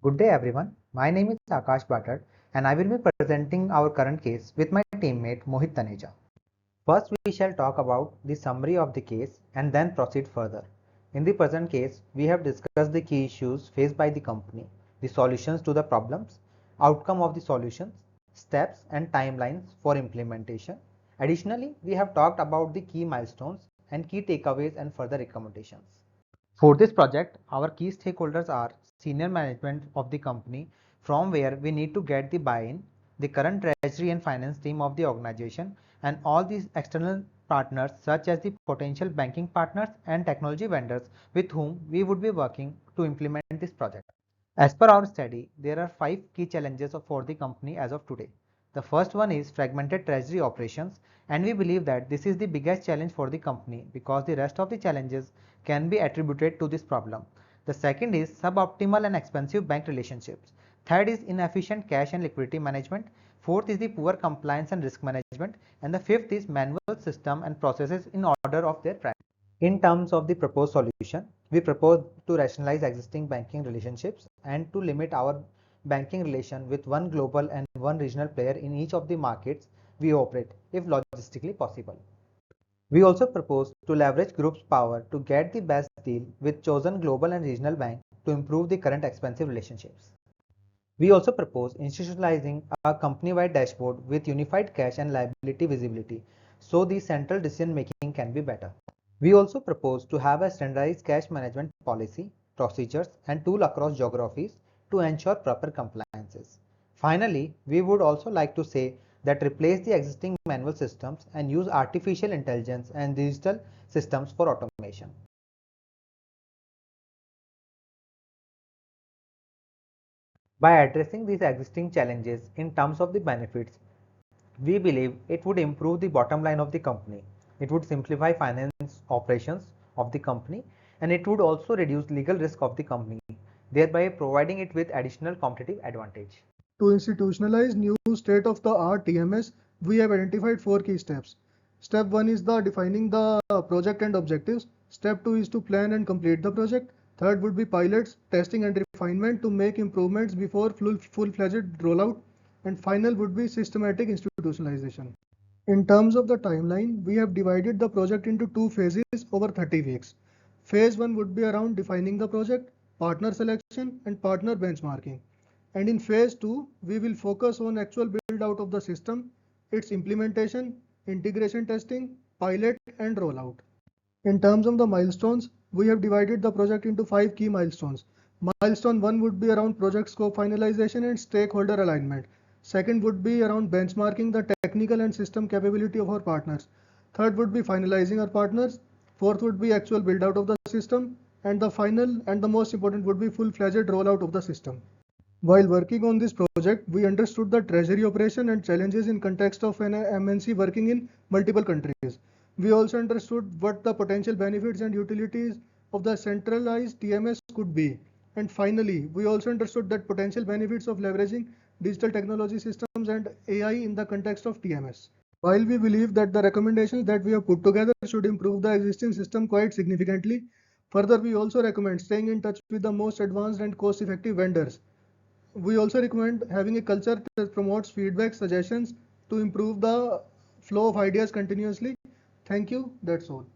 Good day everyone. My name is Akash Bhattad and I will be presenting our current case with my teammate Mohit Taneja. First we shall talk about the summary of the case and then proceed further. In the present case, we have discussed the key issues faced by the company, the solutions to the problems, outcome of the solutions, steps and timelines for implementation. Additionally, we have talked about the key milestones and key takeaways and further recommendations. For this project, our key stakeholders are senior management of the company, from where we need to get the buy-in, the current treasury and finance team of the organization, and all these external partners such as the potential banking partners and technology vendors with whom we would be working to implement this project. As per our study, there are 5 key challenges for the company as of today. The first one is fragmented treasury operations, and we believe that this is the biggest challenge for the company because the rest of the challenges can be attributed to this problem. The second is suboptimal and expensive bank relationships. Third is inefficient cash and liquidity management. Fourth is the poor compliance and risk management. And the fifth is manual system and processes in order of their priority. In terms of the proposed solution, we propose to rationalize existing banking relationships and to limit our banking relation with one global and one regional player in each of the markets we operate, if logistically possible. We also propose to leverage group's power to get the best deal with chosen global and regional bank to improve the current expensive relationships. We also propose institutionalizing a company-wide dashboard with unified cash and liability visibility so the central decision making can be better. We also propose to have a standardized cash management policy, procedures, and tool across geographies to ensure proper compliances. Finally, we would also like to say that replace the existing manual systems and use artificial intelligence and digital systems for automation. By addressing these existing challenges in terms of the benefits, we believe it would improve the bottom line of the company. It would simplify finance operations of the company, and it would also reduce legal risk of the company, thereby providing it with additional competitive advantage. To institutionalize new state-of-the-art TMS, we have identified 4 key steps. Step 1 is the defining the project and objectives. Step 2 is to plan and complete the project. Third would be pilots, testing and refinement to make improvements before full-fledged rollout. And final would be systematic institutionalization. In terms of the timeline, we have divided the project into 2 phases over 30 weeks. Phase 1 would be around defining the project, partner selection, and partner benchmarking. And in phase 2, we will focus on actual build out of the system, its implementation, integration testing, pilot, and rollout. In terms of the milestones, we have divided the project into 5 key milestones. Milestone 1 would be around project scope finalization and stakeholder alignment. Second would be around benchmarking the technical and system capability of our partners. Third would be finalizing our partners. Fourth would be actual build out of the system. And the final and the most important would be full-fledged rollout of the system. While working on this project, we understood the treasury operation and challenges in context of an MNC working in multiple countries. We also understood what the potential benefits and utilities of the centralized TMS could be. And finally, we also understood that potential benefits of leveraging digital technology systems and AI in the context of TMS. While we believe that the recommendations that we have put together should improve the existing system quite significantly, further we also recommend staying in touch with the most advanced and cost-effective vendors. We also recommend having a culture that promotes feedback, suggestions to improve the flow of ideas continuously. Thank you. That's all.